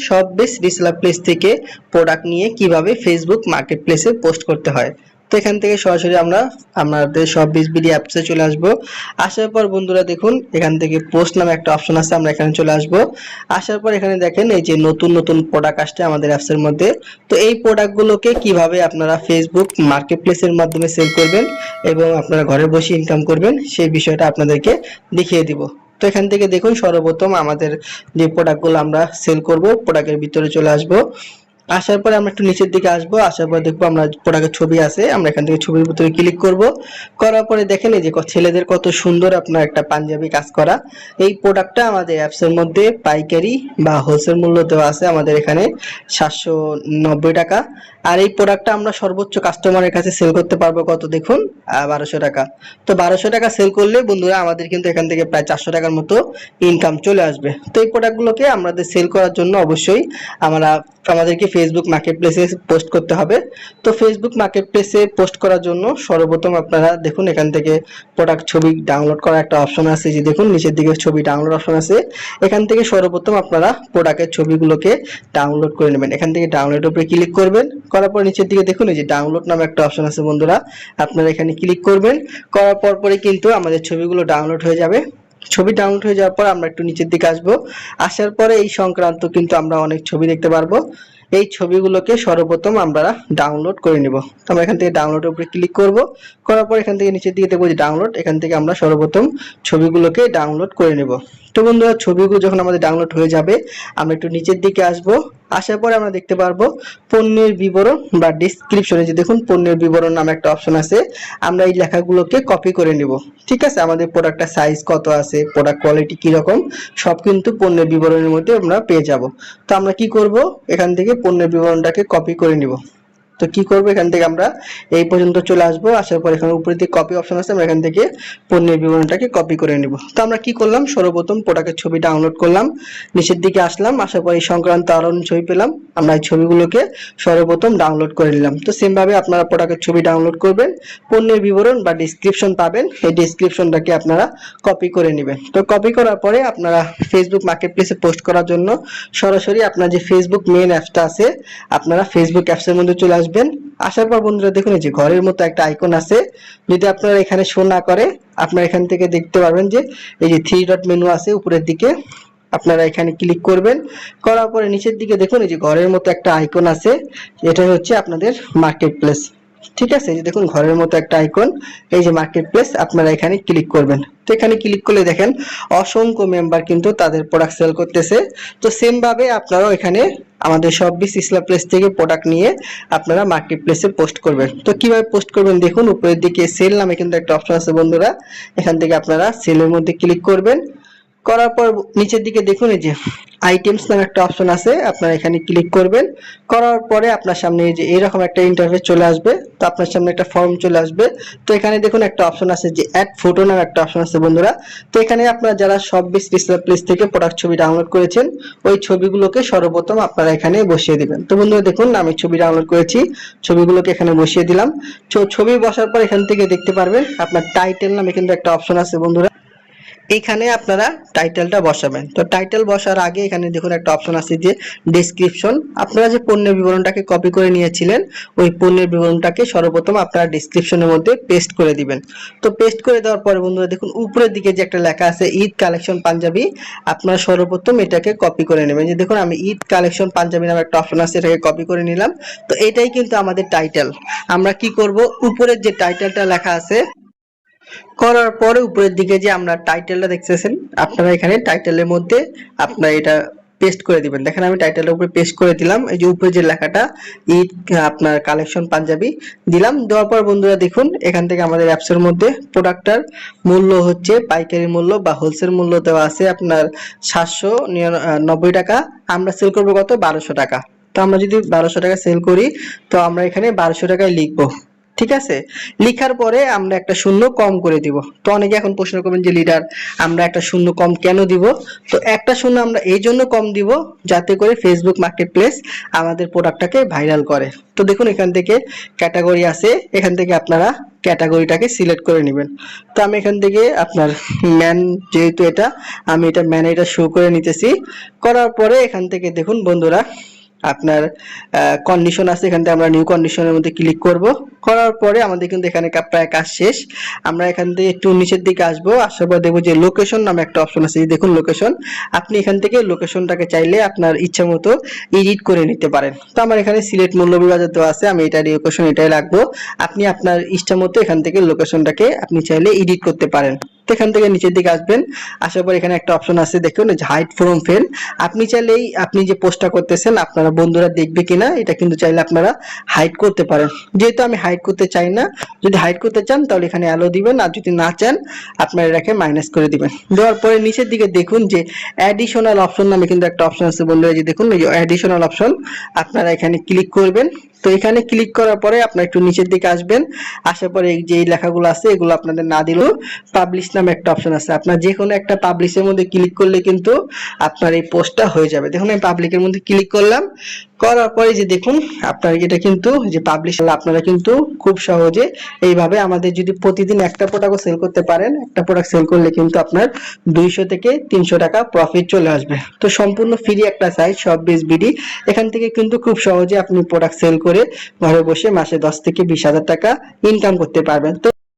শপবিজ reseller place থেকে product নিয়ে কিভাবে ফেসবুক মার্কেট প্লেসে পোস্ট করতে হয়। তো এখান থেকে সরাসরি আমরা আমাদের শপবিজ বিডি অ্যাপসে চলে আসব। আসার পর বন্ধুরা দেখুন এখান থেকে পোস্ট নামে একটা অপশন আছে, আমরা এখানে চলে আসব। আসার পর এখানে দেখেন এই যে নতুন নতুন প্রোডাক্ট আসছে আমাদের অ্যাপসের মধ্যে। তো এই প্রোডাক্টগুলোকে কিভাবে আপনারা ফেসবুক মার্কেট প্লেসের মাধ্যমে সেল করবেন এবং আপনারা ঘরে বসে ইনকাম করবেন সেই বিষয়টা আপনাদেরকে দেখিয়ে দিব। তো এখান থেকে দেখুন সর্বপ্রথম আমাদের যে প্রোডাক্টগুলো আমরা সেল করব প্রোডাক্টের ভিতরে চলে আসব। আসার পরে আমরা একটু নিচের দিকে আসবো, আসার পর দেখবো আমরা প্রোডাক্টের ছবি আছে, আমরা এখান থেকে ছবির ভিতরে ক্লিক করব। করার পরে দেখেন এই যে ছেলেদের কত সুন্দর আপনার একটা পাঞ্জাবি কাজ করা। এই প্রোডাক্টটা আমাদের অ্যাপসের মধ্যে পাইকারি বা হোলসেল মূল্য দেওয়া আছে আমাদের এখানে 790 টাকা। আর এই প্রোডাক্টটা আমরা সর্বোচ্চ কাস্টমারের কাছে সেল করতে পারবো কত দেখুন 1200 টাকা। তো 1200 টাকা সেল করলে বন্ধুরা আমাদের কিন্তু এখান থেকে প্রায় 400 টাকার মতো ইনকাম চলে আসবে। তো এই প্রোডাক্টগুলোকে আমাদের সেল করার জন্য অবশ্যই আমাদেরকে ফেসবুক মার্কেট প্লেসে পোস্ট করতে হবে। তো ফেসবুক মার্কেট প্লেসে পোস্ট করার জন্য সর্বপ্রথম আপনারা দেখুন এখান থেকে প্রোডাক্ট ছবি ডাউনলোড করার একটা অপশন আছে, যে দেখুন নিচের দিকে ছবি ডাউনলোড অপশন আছে। এখান থেকে সর্বপ্রথম আপনারা প্রোডাক্টের ছবিগুলোকে ডাউনলোড করে নেবেন। এখান থেকে ডাউনলোডের উপরে ক্লিক করবেন, করার পর নিচের দিকে দেখুন এই যে ডাউনলোড নামে একটা অপশন আছে বন্ধুরা, আপনারা এখানে ক্লিক করবেন। করার পরে কিন্তু আমাদের ছবিগুলো ডাউনলোড হয়ে যাবে। ছবি ডাউনলোড হয়ে যাওয়ার পর আমরা একটু নিচের দিকে আসবো। আসার পরে এই সংক্রান্ত কিন্তু আমরা অনেক ছবি দেখতে পারবো। এই ছবিগুলোকে সর্বপ্রথম আমরা ডাউনলোড করে নিব। তো আমরা এখান থেকে ডাউনলোডের উপরে ক্লিক করব, করার পর এখান থেকে নিচের দিকে দেখবো যে ডাউনলোড, এখান থেকে আমরা সর্বপ্রথম ছবিগুলোকে ডাউনলোড করে নিব। তো বন্ধুরা ছবিগুলো যখন আমাদের ডাউনলোড হয়ে যাবে আমরা একটু নিচের দিকে আসব। আসার পরে আমরা দেখতে পারবো পণ্যের বিবরণ বা ডেসক্রিপশনে, যে দেখুন পণ্যের বিবরণ নামে একটা অপশন আছে, আমরা এই লেখাগুলোকে কপি করে নিব। ঠিক আছে, আমাদের প্রোডাক্টটা সাইজ কত আছে, প্রোডাক্ট কোয়ালিটি কি রকম, সব কিন্তু পণ্যের বিবরণের মধ্যে আমরা পেয়ে যাব। তো আমরা কি করব, এখান থেকে পণ্যের বিবরণটাকে কপি করে নিব। তো কি করব, এখান থেকে আমরা এই পর্যন্ত চলে আসব। আসার পর এখানে উপরে দিকে কপি অপশন আছে, আমরা এখান থেকে পণ্যের বিবরণটাকে কপি করে নিব। তো আমরা কি করলাম, সর্বপ্রথম প্রোডাক্টের ছবি ডাউনলোড করলাম, নিচের দিকে আসলাম, আসার পর এই সংক্রান্ত আরো ছবি পেলাম, আমরা এই ছবিগুলোকে সর্বপ্রথম ডাউনলোড করে নিলাম। তো সেম ভাবে আপনারা প্রোডাক্টের ছবি ডাউনলোড করবেন, পণ্যের বিবরণ বা ডেসক্রিপশন পাবেন, এই ডেসক্রিপশনটাকে আপনারা কপি করে নেবেন। তো কপি করার পরে আপনারা ফেসবুক মার্কেট প্লেসে পোস্ট করার জন্য সরাসরি আপনার যে ফেসবুক মেইন অ্যাপসটা আছে, আপনারা ফেসবুক অ্যাপসের মধ্যে চলে আসবেন। আসার পর বন্ধুরা দেখুন এই যে ঘরের মতো একটা আইকন আছে, যদি আপনারা এখানে শো না করে আপনারা এখান থেকে দেখতে পারবেন যে এই যে 3 ডট মেনু আছে উপরের দিকে, আপনারা এখানে ক্লিক করবেন। করার পরে নিচের দিকে দেখুন এই যে ঘরের মতো একটা আইকন আছে, এটা হচ্ছে আপনাদের মার্কেট প্লেস। ঠিক আছে, এই যে দেখুন ঘরের মতো একটা আইকন, এই যে মার্কেট প্লেস, আপনারা এখানে ক্লিক করবেন। তো এখানে ক্লিক করলে দেখেন অসংখ্য মেম্বার কিন্তু তাদের প্রোডাক্ট সেল করতেছে। তো সেম ভাবে আপনারাও এখানে আমাদের শপবিজ রিসেলার প্লেস থেকে প্রোডাক্ট নিয়ে আপনারা মার্কেট প্লেসে পোস্ট করবেন। তো কিভাবে পোস্ট করবেন দেখুন, উপরের দিকে সেল নামে কিন্তু একটা অপশন আছে বন্ধুরা, এখান থেকে আপনারা সেলের মধ্যে ক্লিক করবেন। করার পর নিচের দিকে দেখুন এই যে আইটেমস নামে একটা অপশন আছে, আপনারা এখানে ক্লিক করবেন। করার পরে আপনার সামনে এই যে এরকম একটা ইন্টারফেস চলে আসবে। তো আপনার সামনে একটা ফর্ম চলে আসবে। তো এখানে দেখুন একটা অপশন আছে যে অ্যাড ফটো নামে একটা অপশন আছে বন্ধুরা। তো এখানে আপনারা যারা শপবিজ রিসেলার প্লেস থেকে প্রোডাক্ট ছবি ডাউনলোড করেছেন ওই ছবিগুলোকে সর্বপ্রথম আপনারা এখানে বসিয়ে দিবেন। তো বন্ধুরা দেখুন আমি ছবি ডাউনলোড করেছি, ছবিগুলোকে এখানে বসিয়ে দিলাম। ছবি বসার পর এখান থেকে দেখতে পারবেন আপনার টাইটেল নামে কিন্তু একটা অপশন আছে বন্ধুরা, এখানে আপনারা টাইটেলটা বসাবেন। তো টাইটেল বসার আগে এখানে দেখুন একটা অপশন আছে যে ডেসক্রিপশন, আপনারা যে পণ্যের বিবরণটাকে কপি করে নিয়েছিলেন ওই পণ্যের বিবরণটাকে সর্বপ্রথম আপনারা ডেসক্রিপশনের মধ্যে পেস্ট করে দিবেন। তো পেস্ট করে দেওয়ার পরে বন্ধুরা দেখুন উপরের দিকে যে একটা লেখা আছে ঈদ কালেকশন পাঞ্জাবি, আপনারা সর্বপ্রথম এটাকে কপি করে নেবেন। যে দেখুন আমি ঈদ কালেকশন পাঞ্জাবি নামে একটা অপশন আছে, এটাকে কপি করে নিলাম। তো এটাই কিন্তু আমাদের টাইটেল। আমরা কি করব, উপরের যে টাইটেলটা লেখা আছে করার পরে উপরের দিকে যে আমরা টাইটেলটা দেখতেছেন, আপনারা এখানে টাইটেলের মধ্যে আপনারা এটা পেস্ট করে দিবেন। দেখেন আমি টাইটেলের উপরে পেস্ট করে দিলাম, এই যে উপরে যে লেখাটা ঈদ আপনার কালেকশন পাঞ্জাবি দিলাম। দেওয়ার পর বন্ধুরা দেখুন এখান থেকে আমাদের অ্যাপসের মধ্যে প্রোডাক্টটার মূল্য হচ্ছে পাইকারি মূল্য বা হোলসেল মূল্য দেওয়া আছে আপনার 790 টাকা, আমরা সেল করবো কত 1200 টাকা। তো আমরা যদি 1200 টাকা সেল করি তো আমরা এখানে 1200 টাকায় লিখবো। ঠিক আছে, লেখার পরে আমরা একটা শূন্য কম করে দিব। তো অনেকে এখন প্রশ্ন করবেন যে লিডার আমরা একটা শূন্য কম কেন দিব? তো একটা শূন্য আমরা এই জন্য কম দিব যাতে করে ফেসবুক মার্কেটপ্লেস আমাদের প্রোডাক্টটাকে ভাইরাল করে। তো দেখুন এখান থেকে ক্যাটাগরি আছে, এখান থেকে আপনারা ক্যাটাগরিটাকে সিলেক্ট করে নেবেন। তো আমি এখান থেকে আপনার ম্যান, যেহেতু আমি এটা ম্যান এটা শো করে নিতেছি। করার পরে এখান থেকে দেখুন বন্ধুরা আপনার কন্ডিশন আছে, এখান থেকে আমরা নিউ কন্ডিশনের মধ্যে ক্লিক করব। করার পরে আমাদের কিন্তু এখানে প্রায় কাজ শেষ। আমরা এখান থেকে একটু নিচের দিকে আসবো, আসার পর দেখবো যে লোকেশন নামে একটা অপশন আছে। দেখুন লোকেশন, আপনি এখান থেকে লোকেশনটাকে চাইলে আপনার ইচ্ছা মতো এডিট করে নিতে পারেন। তো আমার এখানে সিলেট মৌলভীবাজার দেওয়া আছে, আমি এটা লোকেশন এটাই রাখবো। আপনি আপনার ইচ্ছা মতো এখান থেকে লোকেশনটাকে আপনি চাইলে এডিট করতে পারেন। তো এখান থেকে নিচের দিকে আসবেন, আসার পর এখানে একটা অপশন আছে দেখুন হাইড ফ্রম ফ্রেন্ড। আপনি চাইলেই আপনি যে পোস্টটা করতেছেন আপনারা বন্ধুরা দেখবে কিনা এটা কিন্তু চাইলে আপনারা হাইড করতে পারেন। যেহেতু আমি হাইড করতে চাই না, যদি হাইড করতে চান তাহলে এখানে অ্যালো দিবেন, আর যদি না চান আপনারা এটাকে মাইনাস করে দিবেন। দেওয়ার পরে নিচের দিকে দেখুন যে অ্যাডিশনাল অপশন নামে কিন্তু একটা অপশন আছে বন্ধুরা, যে দেখুন এই যে অ্যাডিশনাল অপশন, আপনারা এখানে ক্লিক করবেন। তো এখানে ক্লিক করার পরে আপনারা একটু নিচের দিকে আসবেন, আসার পরে এই যে লেখাগুলো আছে এগুলো আপনাদের না দিলেও পাবলিশ নামে একটা অপশন আছে, আপনার যে কোনো একটা পাবলিশের মধ্যে ক্লিক করলে কিন্তু আপনার এই পোস্টটা হয়ে যাবে। দেখুন আমি পাবলিকের মধ্যে ক্লিক করলাম, করার পরে যে দেখুন আপনার এটা কিন্তু যে পাবলিশ, আপনারা কিন্তু খুব সহজে এইভাবে আমাদের যদি প্রতিদিন একটা প্রোডাক্ট সেল করতে পারেন, একটা প্রোডাক্ট সেল করলে কিন্তু আপনার 200 থেকে 300 টাকা প্রফিট চলে আসবে। তো সম্পূর্ণ ফ্রি একটা সাইট সব বিডি, এখান থেকে কিন্তু খুব সহজে আপনি প্রোডাক্ট সেল করে ঘরে বসে মাসে 10 থেকে 20 হাজার টাকা ইনকাম করতে পারবেন। তো